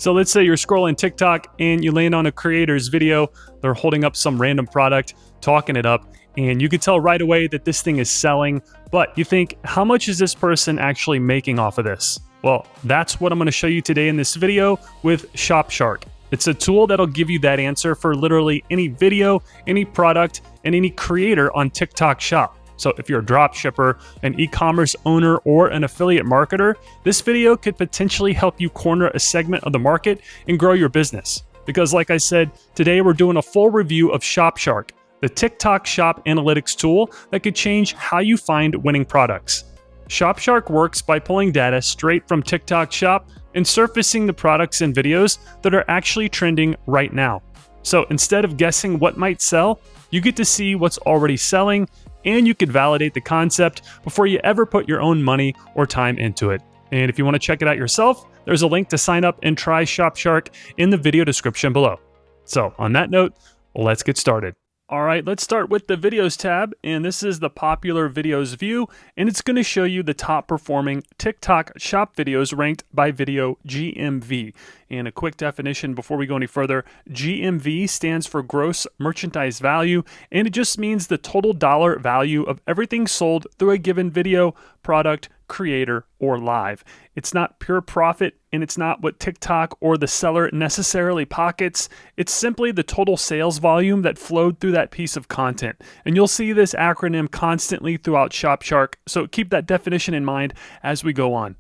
So let's say you're scrolling TikTok and you land on a creator's video. They're holding up some random product, talking it up, and you can tell right away that this thing is selling. But you think, how much is this person actually making off of this? Well, that's what I'm going to show you today in this video with ShopShark. It's a tool that'll give you that answer for literally any video, any product, and any creator on TikTok Shop. So if you're a drop shipper, an e-commerce owner, or an affiliate marketer, this video could potentially help you corner a segment of the market and grow your business. Because like I said, today we're doing a full review of ShopShark, the TikTok Shop analytics tool that could change how you find winning products. ShopShark works by pulling data straight from TikTok Shop and surfacing the products and videos that are actually trending right now. So instead of guessing what might sell, you get to see what's already selling, and you could validate the concept before you ever put your own money or time into it. And if you want to check it out yourself, there's a link to sign up and try ShopShark in the video description below. So on that note, let's get started. All right, let's start with the videos tab, and this is the popular videos view, and it's going to show you the top performing TikTok shop videos ranked by video GMV. And a quick definition before we go any further, GMV stands for gross merchandise value, and it just means the total dollar value of everything sold through a given video, product, creator, or live. It's not pure profit, and it's not what TikTok or the seller necessarily pockets. It's simply the total sales volume that flowed through that piece of content. And you'll see this acronym constantly throughout ShopShark, so keep that definition in mind as we go on.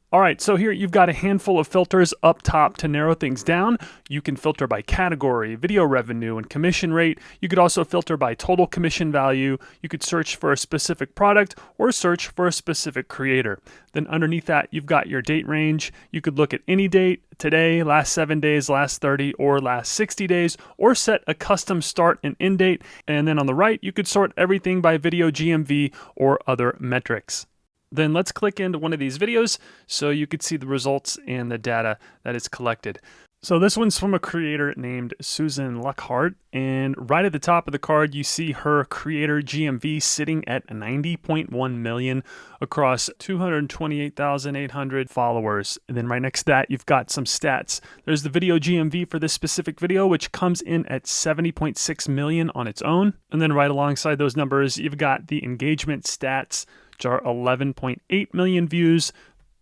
All right, so here you've got a handful of filters up top to narrow things down. You can filter by category, video revenue, and commission rate. You could also filter by total commission value. You could search for a specific product or search for a specific creator. Then underneath that, you've got your date range. You could look at any date, today, last 7 days, last 30, or last 60 days, or set a custom start and end date. And then on the right, you could sort everything by video GMV or other metrics. Then let's click into one of these videos so you could see the results and the data that is collected. So this one's from a creator named Susan Luckhart, and right at the top of the card you see her creator GMV sitting at 90.1 million across 228,800 followers. And then right next to that you've got some stats. There's the video GMV for this specific video, which comes in at 70.6 million on its own. And then right alongside those numbers you've got the engagement stats, which are 11.8 million views,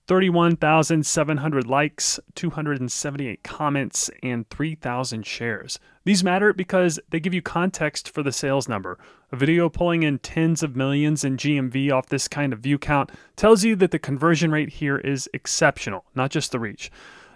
31,700 likes, 278 comments, and 3,000 shares. These matter because they give you context for the sales number. A video pulling in tens of millions in GMV off this kind of view count tells you that the conversion rate here is exceptional, not just the reach.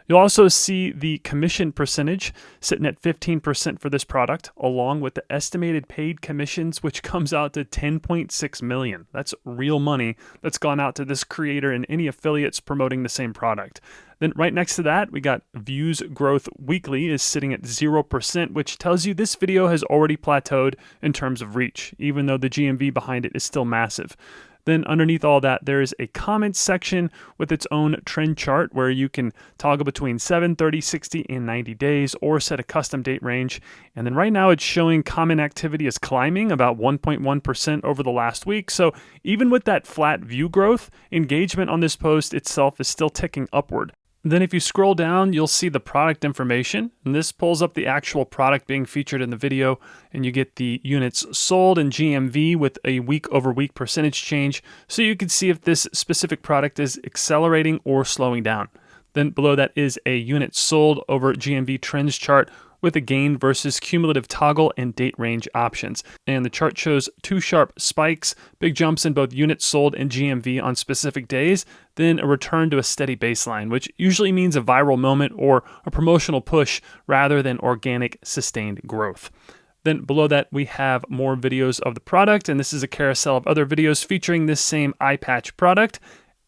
You'll also see the commission percentage sitting at 15% for this product, along with the estimated paid commissions, which comes out to 10.6 million. That's real money that's gone out to this creator and any affiliates promoting the same product. Then right next to that, we got views growth weekly is sitting at 0%, which tells you this video has already plateaued in terms of reach, even though the GMV behind it is still massive. Then underneath all that, there is a comments section with its own trend chart where you can toggle between 7, 30, 60, and 90 days or set a custom date range. And then right now it's showing comment activity is climbing about 1.1% over the last week. So even with that flat view growth, engagement on this post itself is still ticking upward. Then if you scroll down, you'll see the product information, and this pulls up the actual product being featured in the video, and you get the units sold and GMV with a week-over-week percentage change, so you can see if this specific product is accelerating or slowing down. Then below that is a units sold over GMV trends chart with a gain versus cumulative toggle and date range options. And the chart shows two sharp spikes, big jumps in both units sold and GMV on specific days, then a return to a steady baseline, which usually means a viral moment or a promotional push rather than organic sustained growth. Then below that, we have more videos of the product, and this is a carousel of other videos featuring this same eye patch product.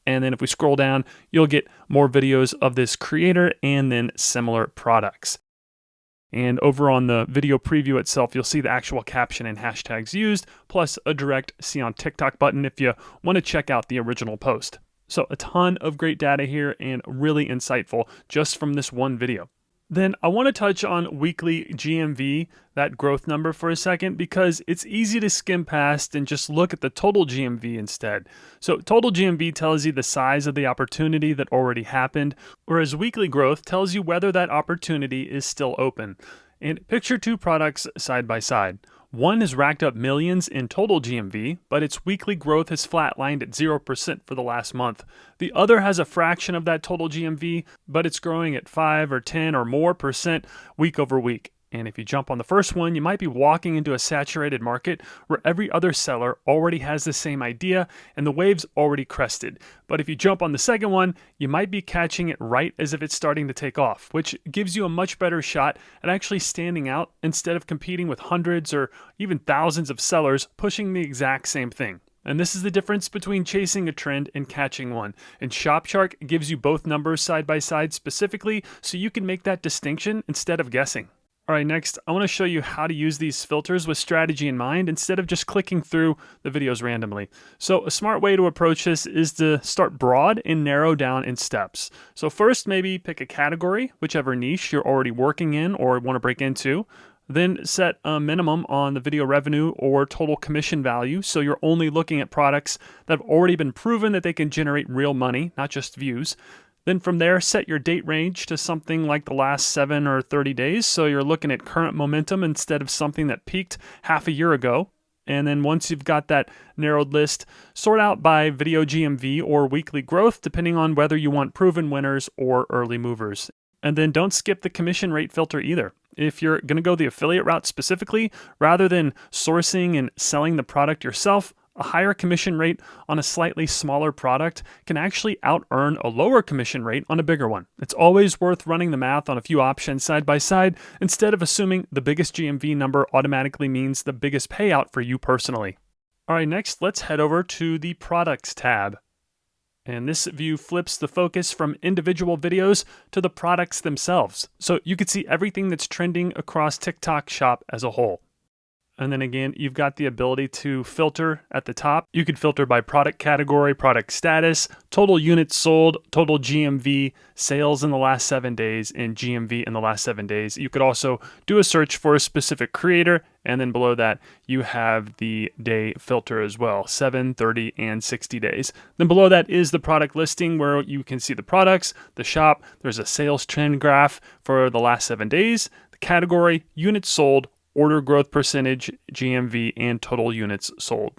And then if we scroll down, you'll get more videos of this creator and then similar products. And over on the video preview itself, you'll see the actual caption and hashtags used, plus a direct See on TikTok button if you want to check out the original post. So a ton of great data here and really insightful just from this one video. Then I want to touch on weekly GMV, that growth number, for a second, because it's easy to skim past and just look at the total GMV instead. So total GMV tells you the size of the opportunity that already happened, whereas weekly growth tells you whether that opportunity is still open. And picture two products side by side. One has racked up millions in total GMV, but its weekly growth has flatlined at 0% for the last month. The other has a fraction of that total GMV, but it's growing at 5 or 10 or more percent week over week. And if you jump on the first one, you might be walking into a saturated market where every other seller already has the same idea and the wave's already crested. But if you jump on the second one, you might be catching it right as if it's starting to take off, which gives you a much better shot at actually standing out instead of competing with hundreds or even thousands of sellers pushing the exact same thing. And this is the difference between chasing a trend and catching one. And ShopShark gives you both numbers side by side specifically so you can make that distinction instead of guessing. All right, next, I want to show you how to use these filters with strategy in mind instead of just clicking through the videos randomly. So a smart way to approach this is to start broad and narrow down in steps. So first, maybe pick a category, whichever niche you're already working in or want to break into. Then set a minimum on the video revenue or total commission value, so you're only looking at products that have already been proven that they can generate real money, not just views. Then from there, set your date range to something like the last 7 or 30 days. So you're looking at current momentum instead of something that peaked half a year ago. And then once you've got that narrowed list, sort out by video GMV or weekly growth, depending on whether you want proven winners or early movers. And then don't skip the commission rate filter either. If you're going to go the affiliate route specifically, rather than sourcing and selling the product yourself, a higher commission rate on a slightly smaller product can actually out-earn a lower commission rate on a bigger one. It's always worth running the math on a few options side by side instead of assuming the biggest GMV number automatically means the biggest payout for you personally. All right, next, let's head over to the Products tab. And this view flips the focus from individual videos to the products themselves. So you can see everything that's trending across TikTok Shop as a whole. And then again, you've got the ability to filter at the top. You could filter by product category, product status, total units sold, total GMV, sales in the last 7 days, and GMV in the last 7 days. You could also do a search for a specific creator. And then below that, you have the day filter as well, 7, 30, and 60 days. Then below that is the product listing where you can see the products, the shop. There's a sales trend graph for the last 7 days, the category, units sold, order growth percentage, GMV, and total units sold.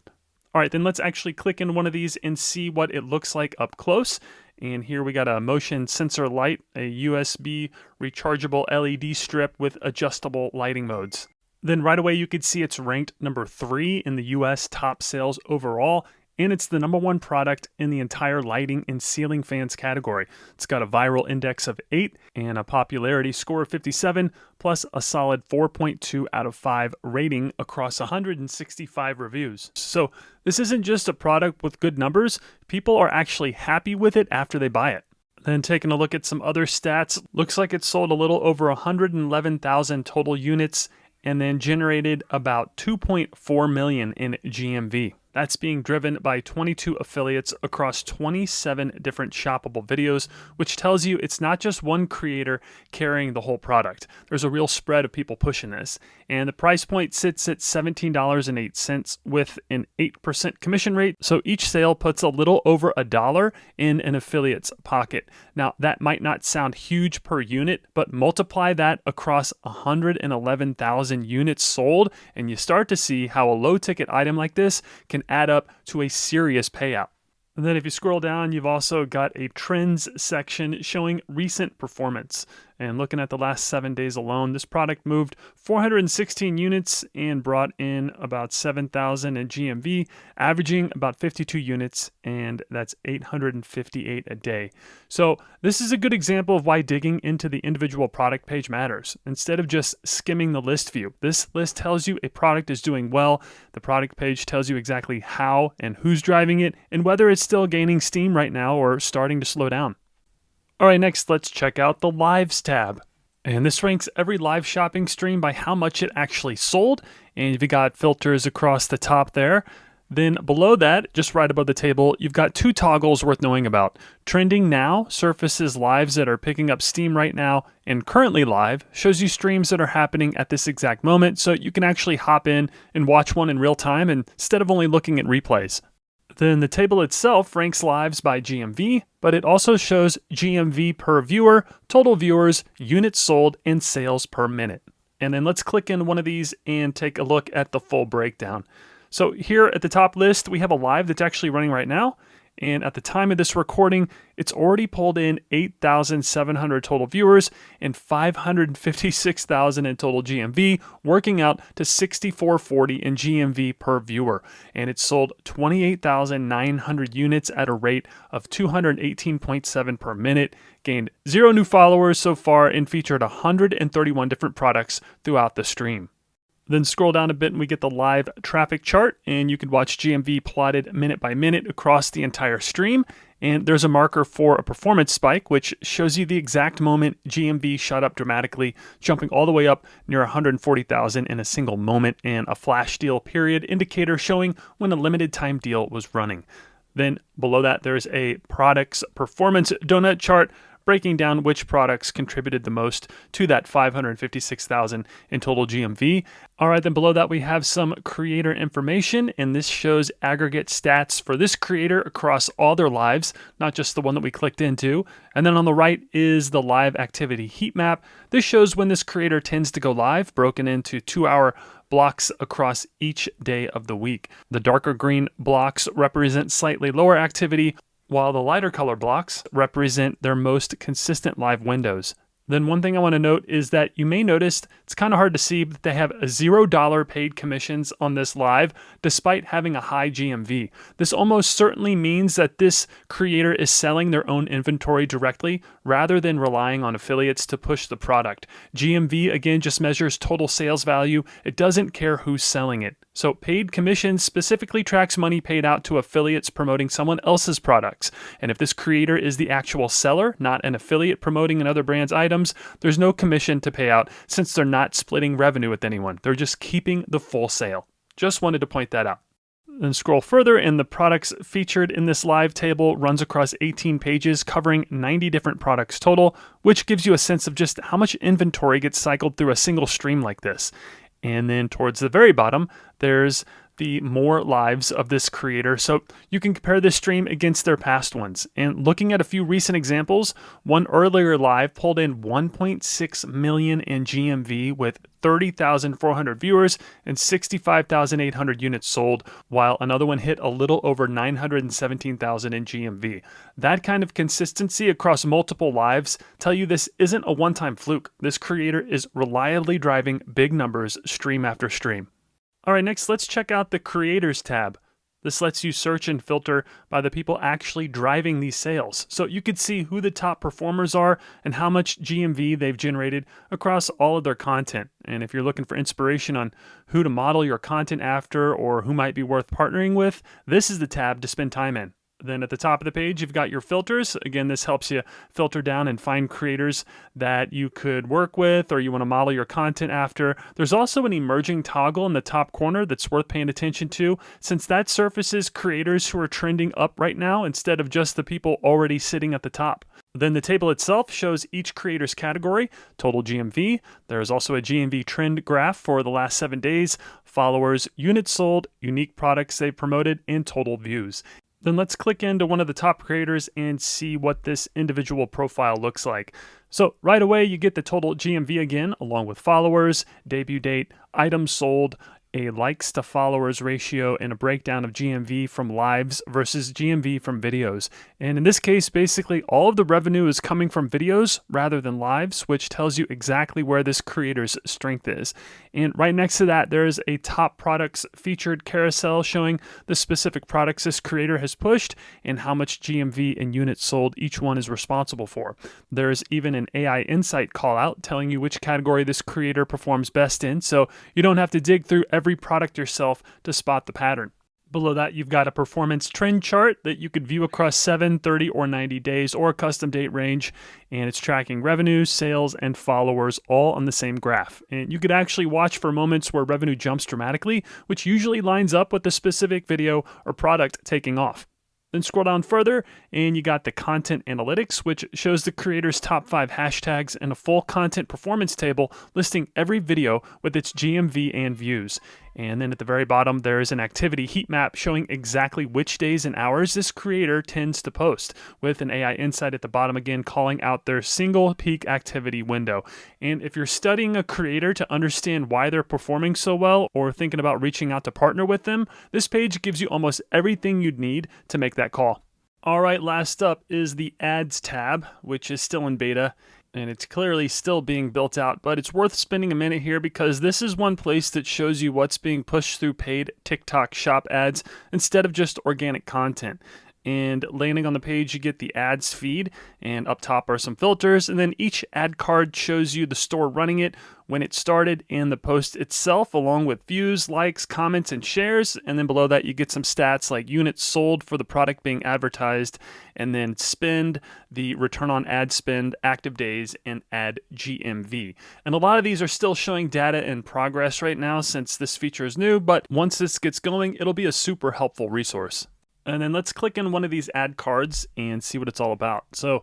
All right, then let's actually click in one of these and see what it looks like up close. And here we got a motion sensor light, a USB rechargeable LED strip with adjustable lighting modes. Then right away you could see it's ranked number 3 in the US top sales overall, and it's the number 1 product in the entire lighting and ceiling fans category. It's got a viral index of 8 and a popularity score of 57, plus a solid 4.2 out of 5 rating across 165 reviews. So this isn't just a product with good numbers, people are actually happy with it after they buy it. Then taking a look at some other stats, looks like it sold a little over 111,000 total units and then generated about 2.4 million in GMV. That's being driven by 22 affiliates across 27 different shoppable videos, which tells you it's not just one creator carrying the whole product. There's a real spread of people pushing this. And the price point sits at $17.08 with an 8% commission rate. So each sale puts a little over $1 in an affiliate's pocket. Now, that might not sound huge per unit, but multiply that across 111,000 units sold, and you start to see how a low ticket item like this can add up to a serious payout. And then if you scroll down, you've also got a trends section showing recent performance. And looking at the last 7 days alone, this product moved 416 units and brought in about 7,000 in GMV, averaging about 52 units, and that's 858 a day. So this is a good example of why digging into the individual product page matters. Instead of just skimming the list view, this list tells you a product is doing well. The product page tells you exactly how and who's driving it, and whether it's still gaining steam right now or starting to slow down. All right, next, let's check out the Lives tab. And this ranks every live shopping stream by how much it actually sold. And you've got filters across the top there. Then below that, just right above the table, you've got two toggles worth knowing about. Trending Now surfaces lives that are picking up steam right now, and Currently Live shows you streams that are happening at this exact moment, so you can actually hop in and watch one in real time instead of only looking at replays. Then the table itself ranks lives by GMV, but it also shows GMV per viewer, total viewers, units sold, and sales per minute. And then let's click in one of these and take a look at the full breakdown. So here at the top list, we have a live that's actually running right now. And at the time of this recording, it's already pulled in 8,700 total viewers and 556,000 in total GMV, working out to 64.40 in GMV per viewer. And it sold 28,900 units at a rate of 218.7 per minute, gained 0 new followers so far, and featured 131 different products throughout the stream. Then scroll down a bit and we get the live traffic chart, and you can watch GMV plotted minute by minute across the entire stream. And there's a marker for a performance spike, which shows you the exact moment GMV shot up dramatically, jumping all the way up near 140,000 in a single moment, and a flash deal period indicator showing when a limited time deal was running. Then below that, there's a products performance donut chart breaking down which products contributed the most to that 556,000 in total GMV. All right, then below that we have some creator information, and this shows aggregate stats for this creator across all their lives, not just the one that we clicked into. And then on the right is the live activity heat map. This shows when this creator tends to go live, broken into 2-hour blocks across each day of the week. The darker green blocks represent slightly lower activity, while the lighter color blocks represent their most consistent live windows. Then one thing I want to note is that you may notice it's kind of hard to see, but they have a $0 paid commissions on this live despite having a high GMV. This almost certainly means that this creator is selling their own inventory directly rather than relying on affiliates to push the product. GMV, again, just measures total sales value. It doesn't care who's selling it. So paid commissions specifically tracks money paid out to affiliates promoting someone else's products. And if this creator is the actual seller, not an affiliate promoting another brand's items, there's no commission to pay out since they're not splitting revenue with anyone. They're just keeping the full sale. Just wanted to point that out. Then scroll further, and the products featured in this live table runs across 18 pages covering 90 different products total, which gives you a sense of just how much inventory gets cycled through a single stream like this. And then towards the very bottom, there's the more lives of this creator. So you can compare this stream against their past ones. And looking at a few recent examples, one earlier live pulled in 1.6 million in GMV with 30,400 viewers and 65,800 units sold, while another one hit a little over 917,000 in GMV. That kind of consistency across multiple lives tell you this isn't a one-time fluke. This creator is reliably driving big numbers stream after stream. All right, next let's check out the Creators tab. This lets you search and filter by the people actually driving these sales. So you could see who the top performers are and how much GMV they've generated across all of their content. And if you're looking for inspiration on who to model your content after or who might be worth partnering with, this is the tab to spend time in. Then at the top of the page, you've got your filters. Again, this helps you filter down and find creators that you could work with or you want to model your content after. There's also an emerging toggle in the top corner that's worth paying attention to, since that surfaces creators who are trending up right now instead of just the people already sitting at the top. Then the table itself shows each creator's category, total GMV. There's also a GMV trend graph for the last 7 days, followers, units sold, unique products they've promoted, and total views. Then let's click into one of the top creators and see what this individual profile looks like. So right away, you get the total GMV again, along with followers, debut date, items sold, a likes to followers ratio, and a breakdown of GMV from lives versus GMV from videos. And in this case, basically all of the revenue is coming from videos rather than lives, which tells you exactly where this creator's strength is. And right next to that, there's a top products featured carousel showing the specific products this creator has pushed and how much GMV and units sold each one is responsible for. There's even an AI insight call out telling you which category this creator performs best in, so you don't have to dig through every product yourself to spot the pattern. Below that, you've got a performance trend chart that you could view across 7, 30, or 90 days, or a custom date range. And it's tracking revenue, sales, and followers all on the same graph. And you could actually watch for moments where revenue jumps dramatically, which usually lines up with the specific video or product taking off. Then scroll down further and you got the content analytics, which shows the creator's top 5 hashtags and a full content performance table listing every video with its GMV and views. And then at the very bottom, there is an activity heat map showing exactly which days and hours this creator tends to post, with an AI insight at the bottom again calling out their single peak activity window. And if you're studying a creator to understand why they're performing so well or thinking about reaching out to partner with them, this page gives you almost everything you'd need to make that call. All right, last up is the ads tab, which is still in beta. And it's clearly still being built out, but it's worth spending a minute here because this is one place that shows you what's being pushed through paid TikTok shop ads instead of just organic content. And landing on the page, you get the ads feed, and up top are some filters, and then each ad card shows you the store running it, when it started, and the post itself, along with views, likes, comments, and shares. And then below that, you get some stats like units sold for the product being advertised, and then spend, the return on ad spend, active days, and ad GMV. And a lot of these are still showing data in progress right now since this feature is new, but once this gets going, it'll be a super helpful resource. And then let's click in one of these ad cards and see what it's all about. So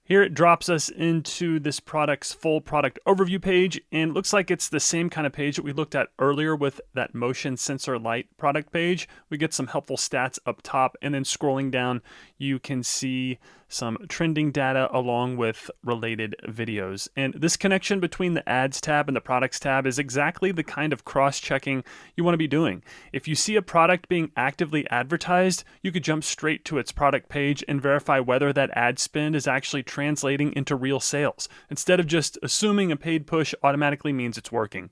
here it drops us into this product's full product overview page, and it looks like it's the same kind of page that we looked at earlier with that motion sensor light product page. We get some helpful stats up top, and then scrolling down, you can see some trending data along with related videos. And this connection between the ads tab and the products tab is exactly the kind of cross-checking you want to be doing. If you see a product being actively advertised, you could jump straight to its product page and verify whether that ad spend is actually translating into real sales, instead of just assuming a paid push automatically means it's working.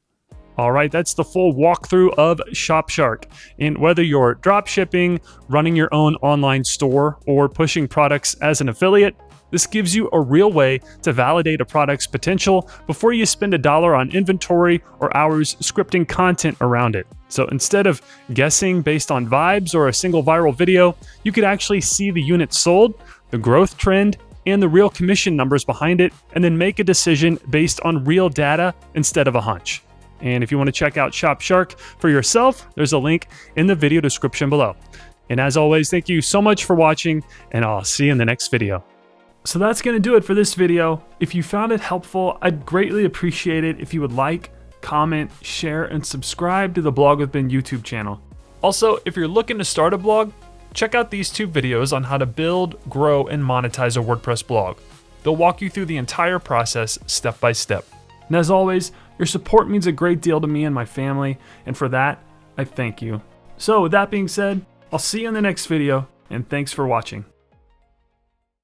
All right, that's the full walkthrough of ShopShark. And whether you're drop shipping, running your own online store, or pushing products as an affiliate, this gives you a real way to validate a product's potential before you spend $1 on inventory or hours scripting content around it. So instead of guessing based on vibes or a single viral video, you could actually see the units sold, the growth trend, and the real commission numbers behind it, and then make a decision based on real data instead of a hunch. And if you want to check out ShopShark for yourself, there's a link in the video description below. And as always, thank you so much for watching, and I'll see you in the next video. So that's going to do it for this video. If you found it helpful, I'd greatly appreciate it if you would like, comment, share, and subscribe to the Blog with Ben YouTube channel. Also, if you're looking to start a blog, check out these 2 videos on how to build, grow, and monetize a WordPress blog. They'll walk you through the entire process step by step. And as always, your support means a great deal to me and my family, and for that, I thank you. So with that being said, I'll see you in the next video, and thanks for watching.